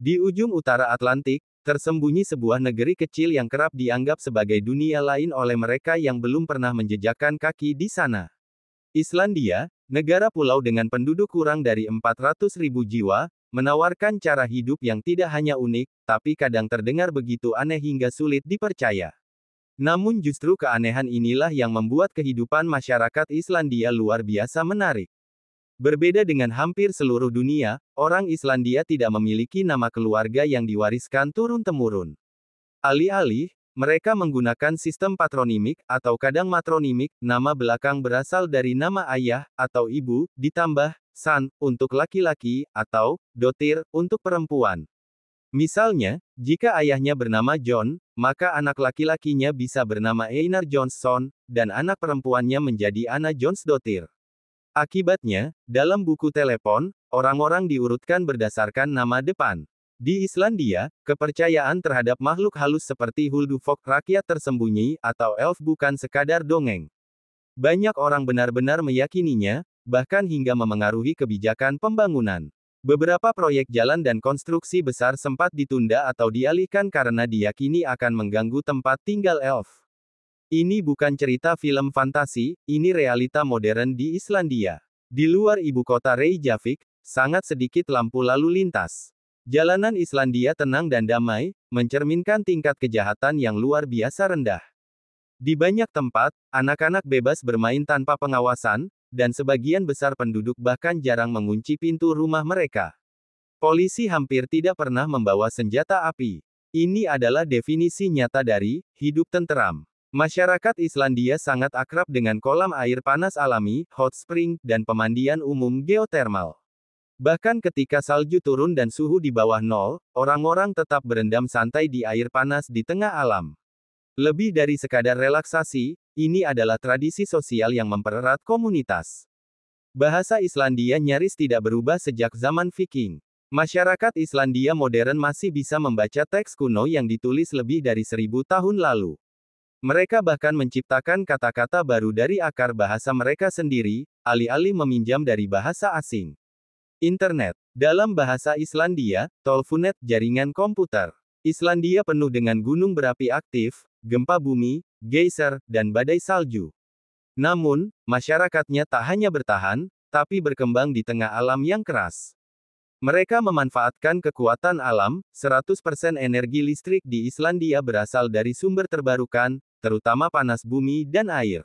Di ujung utara Atlantik, tersembunyi sebuah negeri kecil yang kerap dianggap sebagai dunia lain oleh mereka yang belum pernah menjejakkan kaki di sana. Islandia, negara pulau dengan penduduk kurang dari 400.000 jiwa, menawarkan cara hidup yang tidak hanya unik, tapi kadang terdengar begitu aneh hingga sulit dipercaya. Namun justru keanehan inilah yang membuat kehidupan masyarakat Islandia luar biasa menarik. Berbeda dengan hampir seluruh dunia, orang Islandia tidak memiliki nama keluarga yang diwariskan turun-temurun. Alih-alih, mereka menggunakan sistem patronimik, atau kadang matronimik, nama belakang berasal dari nama ayah, atau ibu, ditambah, san, untuk laki-laki, atau, dotir, untuk perempuan. Misalnya, jika ayahnya bernama John, maka anak laki-lakinya bisa bernama Einar Johnson, dan anak perempuannya menjadi Anna Jonsdottir. Akibatnya, dalam buku telepon, orang-orang diurutkan berdasarkan nama depan. Di Islandia, kepercayaan terhadap makhluk halus seperti Huldufólk rakyat tersembunyi, atau elf bukan sekadar dongeng. Banyak orang benar-benar meyakininya, bahkan hingga memengaruhi kebijakan pembangunan. Beberapa proyek jalan dan konstruksi besar sempat ditunda atau dialihkan karena diyakini akan mengganggu tempat tinggal elf. Ini bukan cerita film fantasi, ini realita modern di Islandia. Di luar ibu kota Reykjavik, sangat sedikit lampu lalu lintas. Jalanan Islandia tenang dan damai, mencerminkan tingkat kejahatan yang luar biasa rendah. Di banyak tempat, anak-anak bebas bermain tanpa pengawasan, dan sebagian besar penduduk bahkan jarang mengunci pintu rumah mereka. Polisi hampir tidak pernah membawa senjata api. Ini adalah definisi nyata dari hidup tenteram. Masyarakat Islandia sangat akrab dengan kolam air panas alami, hot spring, dan pemandian umum geotermal. Bahkan ketika salju turun dan suhu di bawah nol, orang-orang tetap berendam santai di air panas di tengah alam. Lebih dari sekadar relaksasi, ini adalah tradisi sosial yang mempererat komunitas. Bahasa Islandia nyaris tidak berubah sejak zaman Viking. Masyarakat Islandia modern masih bisa membaca teks kuno yang ditulis lebih dari 1000 tahun lalu. Mereka bahkan menciptakan kata-kata baru dari akar bahasa mereka sendiri, alih-alih meminjam dari bahasa asing. Internet. Dalam bahasa Islandia, Tolfunet, jaringan komputer. Islandia penuh dengan gunung berapi aktif, gempa bumi, geyser, dan badai salju. Namun, masyarakatnya tak hanya bertahan, tapi berkembang di tengah alam yang keras. Mereka memanfaatkan kekuatan alam, 100% energi listrik di Islandia berasal dari sumber terbarukan, terutama panas bumi dan air.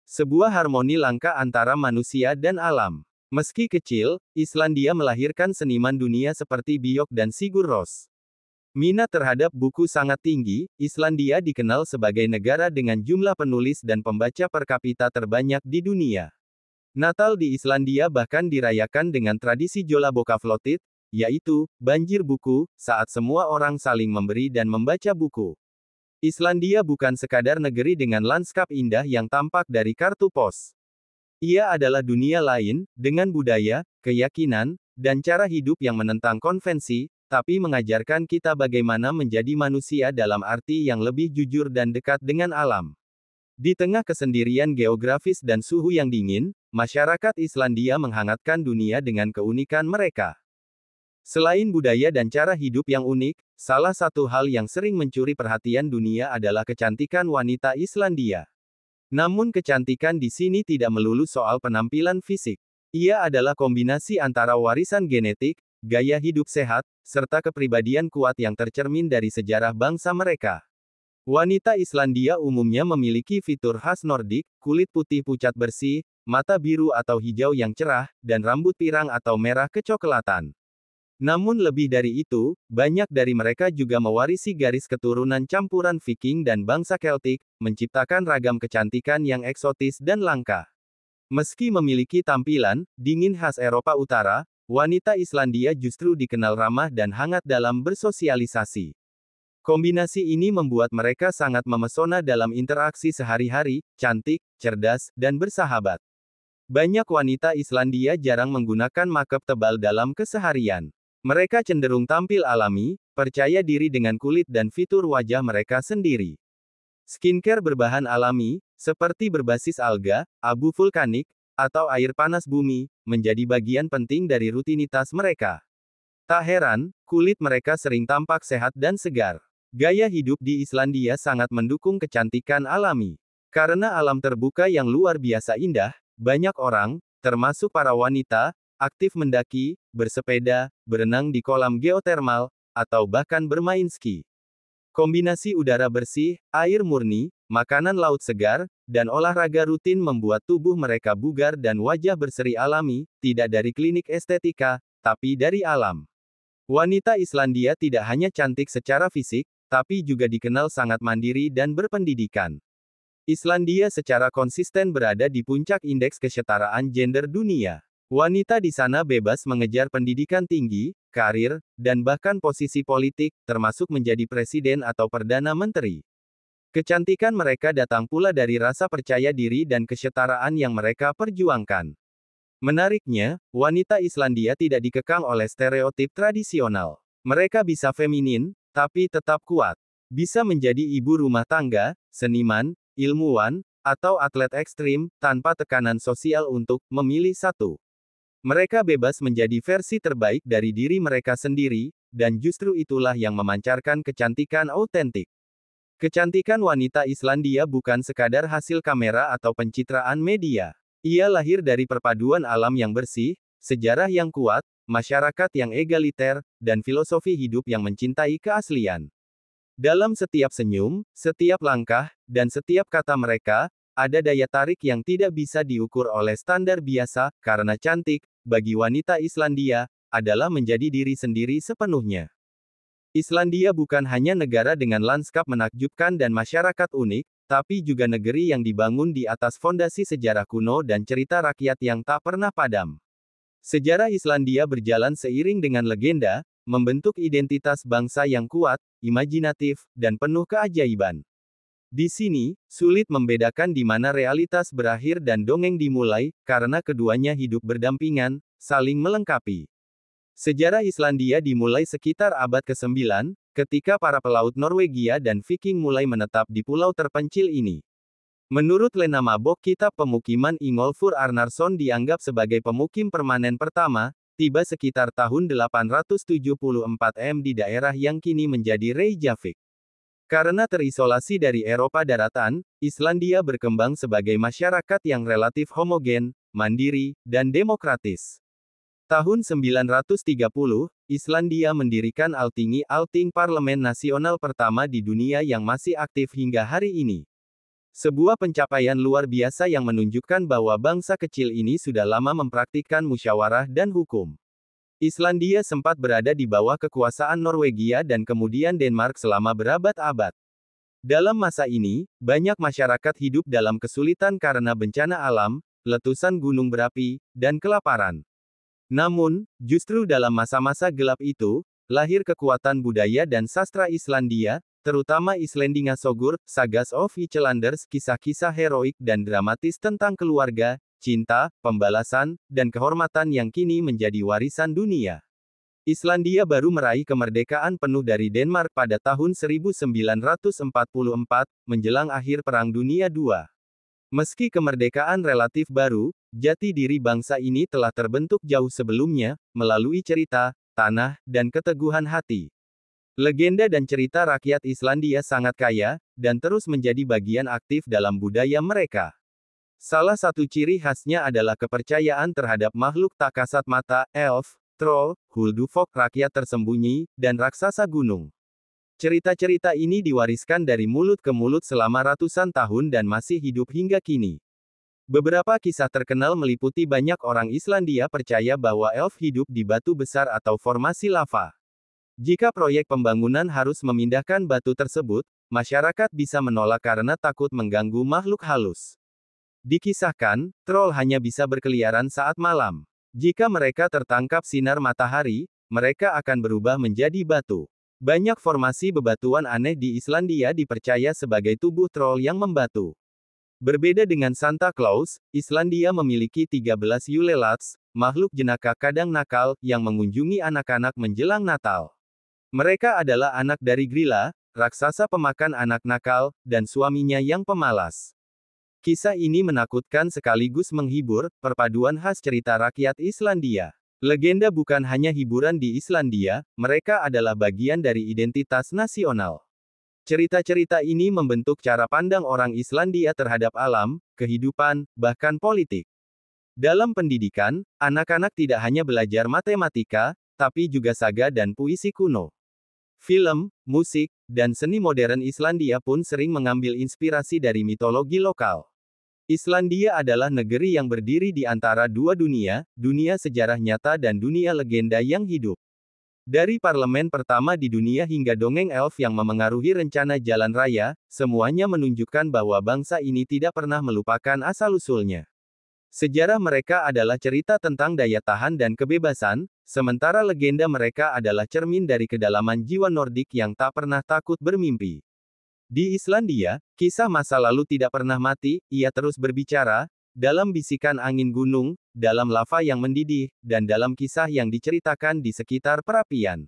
Sebuah harmoni langka antara manusia dan alam. Meski kecil, Islandia melahirkan seniman dunia seperti Björk dan Sigur Rós. Minat terhadap buku sangat tinggi, Islandia dikenal sebagai negara dengan jumlah penulis dan pembaca per kapita terbanyak di dunia. Natal di Islandia bahkan dirayakan dengan tradisi Jólabókaflóttið, yaitu banjir buku, saat semua orang saling memberi dan membaca buku. Islandia bukan sekadar negeri dengan lanskap indah yang tampak dari kartu pos. Ia adalah dunia lain, dengan budaya, keyakinan, dan cara hidup yang menentang konvensi, tapi mengajarkan kita bagaimana menjadi manusia dalam arti yang lebih jujur dan dekat dengan alam. Di tengah kesendirian geografis dan suhu yang dingin, masyarakat Islandia menghangatkan dunia dengan keunikan mereka. Selain budaya dan cara hidup yang unik, salah satu hal yang sering mencuri perhatian dunia adalah kecantikan wanita Islandia. Namun kecantikan di sini tidak melulu soal penampilan fisik. Ia adalah kombinasi antara warisan genetik, gaya hidup sehat, serta kepribadian kuat yang tercermin dari sejarah bangsa mereka. Wanita Islandia umumnya memiliki fitur khas Nordik, kulit putih pucat bersih, mata biru atau hijau yang cerah, dan rambut pirang atau merah kecoklatan. Namun lebih dari itu, banyak dari mereka juga mewarisi garis keturunan campuran Viking dan bangsa Celtic, menciptakan ragam kecantikan yang eksotis dan langka. Meski memiliki tampilan dingin khas Eropa Utara, wanita Islandia justru dikenal ramah dan hangat dalam bersosialisasi. Kombinasi ini membuat mereka sangat memesona dalam interaksi sehari-hari, cantik, cerdas, dan bersahabat. Banyak wanita Islandia jarang menggunakan makeup tebal dalam keseharian. Mereka cenderung tampil alami, percaya diri dengan kulit dan fitur wajah mereka sendiri. Skincare berbahan alami, seperti berbasis alga, abu vulkanik, atau air panas bumi, menjadi bagian penting dari rutinitas mereka. Tak heran, kulit mereka sering tampak sehat dan segar. Gaya hidup di Islandia sangat mendukung kecantikan alami. Karena alam terbuka yang luar biasa indah, banyak orang, termasuk para wanita, aktif mendaki, bersepeda, berenang di kolam geotermal, atau bahkan bermain ski. Kombinasi udara bersih, air murni, makanan laut segar, dan olahraga rutin membuat tubuh mereka bugar dan wajah berseri alami, tidak dari klinik estetika, tapi dari alam. Wanita Islandia tidak hanya cantik secara fisik, tapi juga dikenal sangat mandiri dan berpendidikan. Islandia secara konsisten berada di puncak indeks kesetaraan gender dunia. Wanita di sana bebas mengejar pendidikan tinggi, karir, dan bahkan posisi politik, termasuk menjadi presiden atau perdana menteri. Kecantikan mereka datang pula dari rasa percaya diri dan kesetaraan yang mereka perjuangkan. Menariknya, wanita Islandia tidak dikekang oleh stereotip tradisional. Mereka bisa feminin, tapi tetap kuat. Bisa menjadi ibu rumah tangga, seniman, ilmuwan, atau atlet ekstrim, tanpa tekanan sosial untuk memilih satu. Mereka bebas menjadi versi terbaik dari diri mereka sendiri, dan justru itulah yang memancarkan kecantikan autentik. Kecantikan wanita Islandia bukan sekadar hasil kamera atau pencitraan media. Ia lahir dari perpaduan alam yang bersih, sejarah yang kuat, masyarakat yang egaliter, dan filosofi hidup yang mencintai keaslian. Dalam setiap senyum, setiap langkah, dan setiap kata mereka, ada daya tarik yang tidak bisa diukur oleh standar biasa, karena cantik, bagi wanita Islandia, adalah menjadi diri sendiri sepenuhnya. Islandia bukan hanya negara dengan lanskap menakjubkan dan masyarakat unik, tapi juga negeri yang dibangun di atas fondasi sejarah kuno dan cerita rakyat yang tak pernah padam. Sejarah Islandia berjalan seiring dengan legenda, membentuk identitas bangsa yang kuat, imajinatif, dan penuh keajaiban. Di sini, sulit membedakan di mana realitas berakhir dan dongeng dimulai, karena keduanya hidup berdampingan, saling melengkapi. Sejarah Islandia dimulai sekitar abad ke-9, ketika para pelaut Norwegia dan Viking mulai menetap di pulau terpencil ini. Menurut Lena Mabok, kitab pemukiman Ingolfur Arnarson dianggap sebagai pemukim permanen pertama, tiba sekitar tahun 874 M di daerah yang kini menjadi Reykjavik. Karena terisolasi dari Eropa daratan, Islandia berkembang sebagai masyarakat yang relatif homogen, mandiri, dan demokratis. Tahun 930, Islandia mendirikan Alþingi, Althing Parlemen Nasional pertama di dunia yang masih aktif hingga hari ini. Sebuah pencapaian luar biasa yang menunjukkan bahwa bangsa kecil ini sudah lama mempraktikkan musyawarah dan hukum. Islandia sempat berada di bawah kekuasaan Norwegia dan kemudian Denmark selama berabad-abad. Dalam masa ini, banyak masyarakat hidup dalam kesulitan karena bencana alam, letusan gunung berapi, dan kelaparan. Namun, justru dalam masa-masa gelap itu, lahir kekuatan budaya dan sastra Islandia, terutama Íslendingasögur, Sagas of Icelanders, kisah-kisah heroik dan dramatis tentang keluarga, cinta, pembalasan, dan kehormatan yang kini menjadi warisan dunia. Islandia baru meraih kemerdekaan penuh dari Denmark pada tahun 1944, menjelang akhir Perang Dunia II. Meski kemerdekaan relatif baru, jati diri bangsa ini telah terbentuk jauh sebelumnya, melalui cerita, tanah, dan keteguhan hati. Legenda dan cerita rakyat Islandia sangat kaya, dan terus menjadi bagian aktif dalam budaya mereka. Salah satu ciri khasnya adalah kepercayaan terhadap makhluk tak kasat mata, elf, troll, huldufólk, rakyat tersembunyi, dan raksasa gunung. Cerita-cerita ini diwariskan dari mulut ke mulut selama ratusan tahun dan masih hidup hingga kini. Beberapa kisah terkenal meliputi banyak orang Islandia percaya bahwa elf hidup di batu besar atau formasi lava. Jika proyek pembangunan harus memindahkan batu tersebut, masyarakat bisa menolak karena takut mengganggu makhluk halus. Dikisahkan, troll hanya bisa berkeliaran saat malam. Jika mereka tertangkap sinar matahari, mereka akan berubah menjadi batu. Banyak formasi bebatuan aneh di Islandia dipercaya sebagai tubuh troll yang membatu. Berbeda dengan Santa Claus, Islandia memiliki 13 Yule-lads, makhluk jenaka kadang nakal, yang mengunjungi anak-anak menjelang Natal. Mereka adalah anak dari Grilla, raksasa pemakan anak nakal, dan suaminya yang pemalas. Kisah ini menakutkan sekaligus menghibur, perpaduan khas cerita rakyat Islandia. Legenda bukan hanya hiburan di Islandia, mereka adalah bagian dari identitas nasional. Cerita-cerita ini membentuk cara pandang orang Islandia terhadap alam, kehidupan, bahkan politik. Dalam pendidikan, anak-anak tidak hanya belajar matematika, tapi juga saga dan puisi kuno. Film, musik, dan seni modern Islandia pun sering mengambil inspirasi dari mitologi lokal. Islandia adalah negeri yang berdiri di antara dua dunia, dunia sejarah nyata dan dunia legenda yang hidup. Dari parlemen pertama di dunia hingga dongeng elf yang memengaruhi rencana jalan raya, semuanya menunjukkan bahwa bangsa ini tidak pernah melupakan asal-usulnya. Sejarah mereka adalah cerita tentang daya tahan dan kebebasan, sementara legenda mereka adalah cermin dari kedalaman jiwa Nordik yang tak pernah takut bermimpi. Di Islandia, kisah masa lalu tidak pernah mati, ia terus berbicara, dalam bisikan angin gunung, dalam lava yang mendidih, dan dalam kisah yang diceritakan di sekitar perapian.